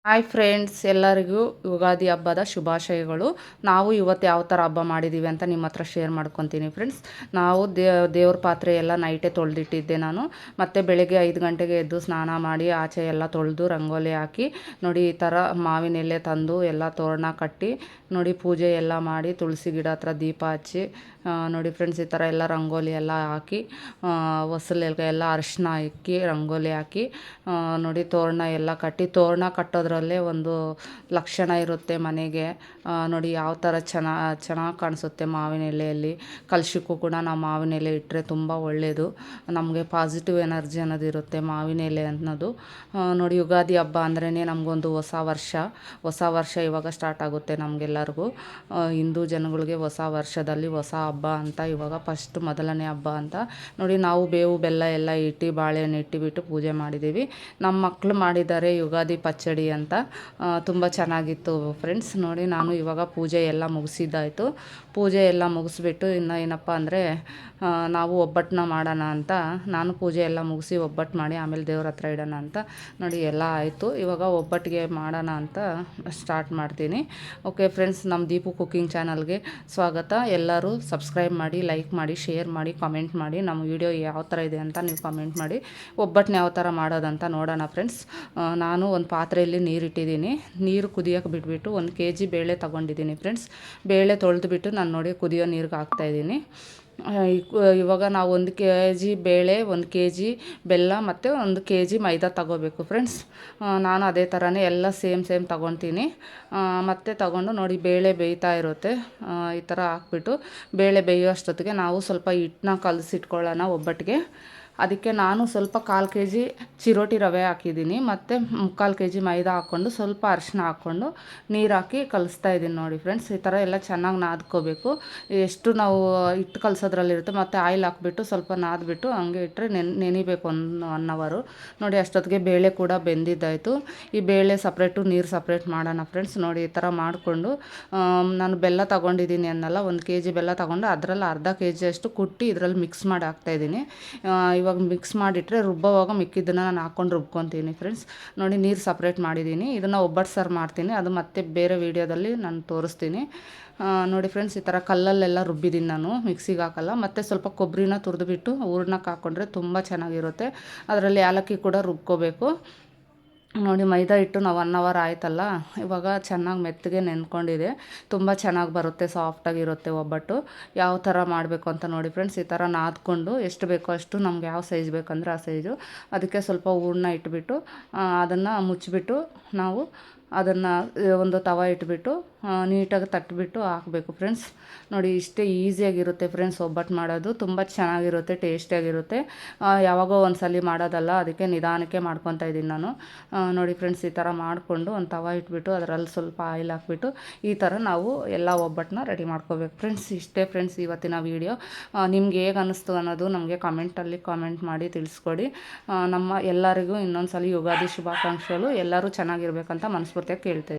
Hi friends, ಎಲ್ಲರಿಗೂ ಯುಗಾದಿ ಹಬ್ಬದ ಶುಭಾಶಯಗಳು. ನಾವು ಇವತ್ತು ಯಾವ ಥರ ಹಬ್ಬ ಮಾಡಿದ್ದೀವಿ ಅಂತ ನಿಮ್ಮ ಹತ್ರ ಶೇರ್ ಮಾಡ್ಕೊತೀನಿ ಫ್ರೆಂಡ್ಸ್. ನಾವು ದೇವ್ರ ಪಾತ್ರೆ ಎಲ್ಲ ನೈಟೇ ತೊಳೆದಿಟ್ಟಿದ್ದೆ ನಾನು. ಮತ್ತು ಬೆಳಗ್ಗೆ 5 ಗಂಟೆಗೆ ಎದ್ದು ಸ್ನಾನ ಮಾಡಿ ಆಚೆ ಎಲ್ಲ ತೊಳೆದು ರಂಗೋಲಿ ಹಾಕಿ ನೋಡಿ, ಈ ಥರ ಮಾವಿನ ಎಲೆ ತಂದು ಎಲ್ಲ ತೋರಣ ಕಟ್ಟಿ ನೋಡಿ, ಪೂಜೆ ಎಲ್ಲ ಮಾಡಿ ತುಳಸಿ ಗಿಡ ಹತ್ರ ದೀಪ ಹಚ್ಚಿ ನೋಡಿ ಫ್ರೆಂಡ್ಸ್, ಈ ಥರ ಎಲ್ಲ ರಂಗೋಲಿ ಎಲ್ಲ ಹಾಕಿ ಹೊಸಲಿಗೆ ಎಲ್ಲ ಅರಿಶಿನ ಇಕ್ಕಿ ರಂಗೋಲಿ ಹಾಕಿ ನೋಡಿ ತೋರಣ ಎಲ್ಲ ಕಟ್ಟಿ, ತೋರಣ ಕಟ್ಟೋದ್ರಲ್ಲೇ ಒಂದು ಲಕ್ಷಣ ಇರುತ್ತೆ ಮನೆಗೆ. ನೋಡಿ ಯಾವ ಥರ ಚೆನ್ನಾಗಿ ಕಾಣಿಸುತ್ತೆ ಮಾವಿನ ಎಲೆಯಲ್ಲಿ. ಕಲಶಕ್ಕೂ ಕೂಡ ನಾವು ಮಾವಿನ ಎಲೆ ಇಟ್ಟರೆ ತುಂಬ ಒಳ್ಳೆಯದು, ನಮಗೆ ಪಾಸಿಟಿವ್ ಎನರ್ಜಿ ಅನ್ನೋದು ಇರುತ್ತೆ ಮಾವಿನ ಎಲೆ ಅನ್ನೋದು. ನೋಡಿ, ಯುಗಾದಿ ಹಬ್ಬ ಅಂದ್ರೇ ನಮಗೊಂದು ಹೊಸ ವರ್ಷ ಇವಾಗ ಸ್ಟಾರ್ಟ್ ಆಗುತ್ತೆ ನಮಗೆಲ್ಲರಿಗೂ. ಹಿಂದೂ ಜನಗಳಿಗೆ ಹೊಸ ವರ್ಷದಲ್ಲಿ ಹೊಸ ಹಬ್ಬ ಅಂತ ಇವಾಗ ಮೊದಲನೇ ಹಬ್ಬ ಅಂತ ನೋಡಿ. ನಾವು ಬೇವು ಬೆಲ್ಲ ಎಲ್ಲ ಇಟ್ಟು ಬಾಳೆಹಣ್ಣು ಇಟ್ಟುಬಿಟ್ಟು ಪೂಜೆ ಮಾಡಿದ್ದೀವಿ. ನಮ್ಮ ಮಕ್ಕಳು ಮಾಡಿದ್ದಾರೆ ಯುಗಾದಿ ಪಚ್ಚಡಿ ಅಂತ, ತುಂಬ ಚೆನ್ನಾಗಿತ್ತು ಫ್ರೆಂಡ್ಸ್. ನೋಡಿ, ನಾನು ಇವಾಗ ಪೂಜೆ ಎಲ್ಲ ಮುಗಿಸಿದ್ದಾಯಿತು. ಪೂಜೆ ಎಲ್ಲ ಮುಗಿಸ್ಬಿಟ್ಟು ಇನ್ನು ಏನಪ್ಪ ಅಂದರೆ ನಾವು ಒಬ್ಬಟ್ಟನ್ನ ಮಾಡೋಣ ಅಂತ ನಾನು ಪೂಜೆ ಎಲ್ಲ ಮುಗಿಸಿ ಒಬ್ಬಟ್ಟು ಮಾಡಿ ಆಮೇಲೆ ದೇವ್ರ ಹತ್ರ ಇಡೋಣ ಅಂತ ನೋಡಿ ಎಲ್ಲ ಆಯಿತು. ಇವಾಗ ಒಬ್ಬಟ್ಟಿಗೆ ಮಾಡೋಣ ಅಂತ ಸ್ಟಾರ್ಟ್ ಮಾಡ್ತೀನಿ. ಓಕೆ ಫ್ರೆಂಡ್ಸ್, ನಮ್ಮ ದೀಪು ಕುಕ್ಕಿಂಗ್ ಚಾನಲ್ಗೆ ಸ್ವಾಗತ. ಎಲ್ಲರೂ ಸಬ್ಸ್ಕ್ರೈಬ್ ಮಾಡಿ, ಲೈಕ್ ಮಾಡಿ, ಶೇರ್ ಮಾಡಿ, ಕಮೆಂಟ್ ಮಾಡಿ. ನಮ್ಮ ವಿಡಿಯೋ ಯಾವ ಥರ ಇದೆ ಅಂತ ನೀವು ಕಮೆಂಟ್ ಮಾಡಿ. ಒಬ್ಬಟ್ಟನ್ನ ಯಾವ ಥರ ಮಾಡೋದಂತ ನೋಡೋಣ ಫ್ರೆಂಡ್ಸ್. ನಾನು ಒಂದು ಪಾತ್ರೆಯಲ್ಲಿ ನೀರಿಟ್ಟಿದ್ದೀನಿ. ನೀರು ಕುದಿಯೋಕೆ ಬಿಟ್ಬಿಟ್ಟು 1 kg ಬೇಳೆ ತೊಗೊಂಡಿದ್ದೀನಿ ಫ್ರೆಂಡ್ಸ್. ಬೇಳೆ ತೊಳೆದುಬಿಟ್ಟು ನಾನು ನೋಡಿ ಕುದಿಯೋ ನೀರಿಗೆ ಹಾಕ್ತಾಯಿದ್ದೀನಿ. ಇವಾಗ ನಾವು 1 kg ಬೇಳೆ, 1 kg ಬೆಲ್ಲ ಮತ್ತು 1 kg ಮೈದಾ ತಗೋಬೇಕು ಫ್ರೆಂಡ್ಸ್. ನಾನು ಅದೇ ಥರನೇ ಎಲ್ಲ ಸೇಮ್ ತಗೊತೀನಿ. ಮತ್ತು ತಗೊಂಡು ನೋಡಿ, ಬೇಳೆ ಬೇಯ್ತಾ ಇರುತ್ತೆ. ಈ ಥರ ಹಾಕ್ಬಿಟ್ಟು ಬೇಳೆ ಬೇಯೋ ಅಷ್ಟೊತ್ತಿಗೆ ನಾವು ಸ್ವಲ್ಪ ಹಿಟ್ಟನ್ನ ಕಲಸಿಟ್ಕೊಳ್ಳೋಣ ಒಬ್ಬಟ್ಟಿಗೆ. ಅದಕ್ಕೆ ನಾನು ಸ್ವಲ್ಪ 1/4 kg ಚಿರೋಟಿ ರವೆ ಹಾಕಿದ್ದೀನಿ, ಮತ್ತು 3/4 kg ಮೈದಾ ಹಾಕ್ಕೊಂಡು ಸ್ವಲ್ಪ ಅರಿಶಿನ ಹಾಕ್ಕೊಂಡು ನೀರು ಹಾಕಿ ಕಲಿಸ್ತಾ ಇದ್ದೀನಿ ನೋಡಿ ಫ್ರೆಂಡ್ಸ್. ಈ ಥರ ಎಲ್ಲ ಚೆನ್ನಾಗಿ ನಾದ್ಕೋಬೇಕು. ಎಷ್ಟು ನಾವು ಹಿಟ್ಟು ಕಲಸೋದ್ರಲ್ಲಿರುತ್ತೆ, ಮತ್ತು ಆಯಿಲ್ ಹಾಕ್ಬಿಟ್ಟು ಸ್ವಲ್ಪ ನಾದ್ಬಿಟ್ಟು ಹಂಗೆ ಇಟ್ಟರೆ ನೆನಿಬೇಕು 1 hour. ನೋಡಿ, ಅಷ್ಟೊತ್ತಿಗೆ ಬೇಳೆ ಕೂಡ ಬೆಂದಿದ್ದಾಯಿತು. ಈ ಬೇಳೆ ಸಪ್ರೇಟು, ನೀರು ಸಪ್ರೇಟ್ ಮಾಡೋಣ ಫ್ರೆಂಡ್ಸ್. ನೋಡಿ, ಈ ಥರ ಮಾಡಿಕೊಂಡು ನಾನು ಬೆಲ್ಲ ತೊಗೊಂಡಿದ್ದೀನಿ ಅನ್ನಲ್ಲ, 1 kg ಬೆಲ್ಲ ತೊಗೊಂಡು ಅದರಲ್ಲಿ ಅರ್ಧ kg ಅಷ್ಟು ಕುಟ್ಟಿ ಇದರಲ್ಲಿ ಮಿಕ್ಸ್ ಮಾಡಿ ಹಾಕ್ತಾಯಿದ್ದೀನಿ. ಇವಾಗ ಮಿಕ್ಸ್ ಮಾಡಿಟ್ರೆ ರುಬ್ಬೋವಾಗ ಮಿಕ್ಕಿದ್ದನ್ನು ನಾನು ಹಾಕ್ಕೊಂಡು ರುಬ್ಕೊತೀನಿ ಫ್ರೆಂಡ್ಸ್. ನೋಡಿ, ನೀರು ಸಪ್ರೇಟ್ ಮಾಡಿದ್ದೀನಿ. ಇದನ್ನು ಒಬ್ಬಟ್ಟು ಸಾರು ಮಾಡ್ತೀನಿ, ಅದು ಮತ್ತೆ ಬೇರೆ ವೀಡಿಯೋದಲ್ಲಿ ನಾನು ತೋರಿಸ್ತೀನಿ. ನೋಡಿ ಫ್ರೆಂಡ್ಸ್, ಈ ಥರ ಕಲ್ಲಲ್ಲೆಲ್ಲ ರುಬ್ಬಿದ್ದೀನಿ ನಾನು, ಮಿಕ್ಸಿಗೆ ಹಾಕಲ್ಲ. ಮತ್ತು ಸ್ವಲ್ಪ ಕೊಬ್ಬರಿನ ತುರಿದುಬಿಟ್ಟು ಹೂರ್ಣಕ್ಕೆ ಹಾಕ್ಕೊಂಡ್ರೆ ತುಂಬ ಚೆನ್ನಾಗಿರುತ್ತೆ. ಅದರಲ್ಲಿ ಏಲಕ್ಕಿ ಕೂಡ ರುಬ್ಕೋಬೇಕು. ನೋಡಿ, ಮೈದಾ ಹಿಟ್ಟು ನಾವು 1 hour ಆಯ್ತಲ್ಲ, ಇವಾಗ ಚೆನ್ನಾಗಿ ಮೆತ್ತಗೆ ನೆನ್ಕೊಂಡಿದೆ. ತುಂಬ ಚೆನ್ನಾಗಿ ಬರುತ್ತೆ, ಸಾಫ್ಟಾಗಿರುತ್ತೆ ಒಬ್ಬಟ್ಟು. ಯಾವ ಥರ ಮಾಡಬೇಕು ಅಂತ ನೋಡಿ ಫ್ರೆಂಡ್ಸ್. ಈ ಥರ ನಾದ್ಕೊಂಡು ಎಷ್ಟು ಬೇಕೋ ಅಷ್ಟು, ನಮ್ಗೆ ಯಾವ ಸೈಜ್ ಬೇಕಂದ್ರೆ ಆ ಸೈಜು, ಅದಕ್ಕೆ ಸ್ವಲ್ಪ ಹೂರಣ ಇಟ್ಬಿಟ್ಟು ಅದನ್ನು ಮುಚ್ಚಿಬಿಟ್ಟು ನಾವು ಅದನ್ನು ಒಂದು ತವ ಇಟ್ಬಿಟ್ಟು ನೀಟಾಗಿ ತಟ್ಟಿಬಿಟ್ಟು ಹಾಕಬೇಕು ಫ್ರೆಂಡ್ಸ್. ನೋಡಿ, ಇಷ್ಟೇ ಈಸಿಯಾಗಿರುತ್ತೆ ಫ್ರೆಂಡ್ಸ್ ಒಬ್ಬಟ್ಟು ಮಾಡೋದು. ತುಂಬ ಚೆನ್ನಾಗಿರುತ್ತೆ, ಟೇಸ್ಟಿಯಾಗಿರುತ್ತೆ. ಯಾವಾಗೋ ಒಂದು ಸಲ ಮಾಡೋದಲ್ಲ, ಅದಕ್ಕೆ ನಿಧಾನಕ್ಕೆ ಮಾಡ್ಕೊತಾ ಇದ್ದೀನಿ ನಾನು. ನೋಡಿ ಫ್ರೆಂಡ್ಸ್, ಈ ಥರ ಮಾಡಿಕೊಂಡು ಒಂದು ತವ ಇಟ್ಬಿಟ್ಟು ಅದರಲ್ಲಿ ಸ್ವಲ್ಪ ಆಯಿಲ್ ಹಾಕ್ಬಿಟ್ಟು ಈ ಥರ ನಾವು ಎಲ್ಲ ಒಬ್ಬಟ್ಟನ್ನ ರೆಡಿ ಮಾಡ್ಕೋಬೇಕು ಫ್ರೆಂಡ್ಸ್. ಇಷ್ಟೇ ಫ್ರೆಂಡ್ಸ್ ಇವತ್ತಿನ ವೀಡಿಯೋ. ನಿಮ್ಗೆ ಹೇಗೆ ಅನ್ನಿಸ್ತು ಅನ್ನೋದು ನಮಗೆ ಕಮೆಂಟಲ್ಲಿ ಕಾಮೆಂಟ್ ಮಾಡಿ ತಿಳಿಸ್ಕೊಡಿ. ನಮ್ಮ ಎಲ್ಲರಿಗೂ ಇನ್ನೊಂದು ಸಲ ಯುಗಾದಿ ಶುಭಾಕಾಂಕ್ಷೆಗಳು. ಎಲ್ಲರೂ ಚೆನ್ನಾಗಿರ್ಬೇಕಂತ ಮನಸ್ಫೂರ್ತಿಯಾಗಿ ಕೇಳ್ತೇವೆ.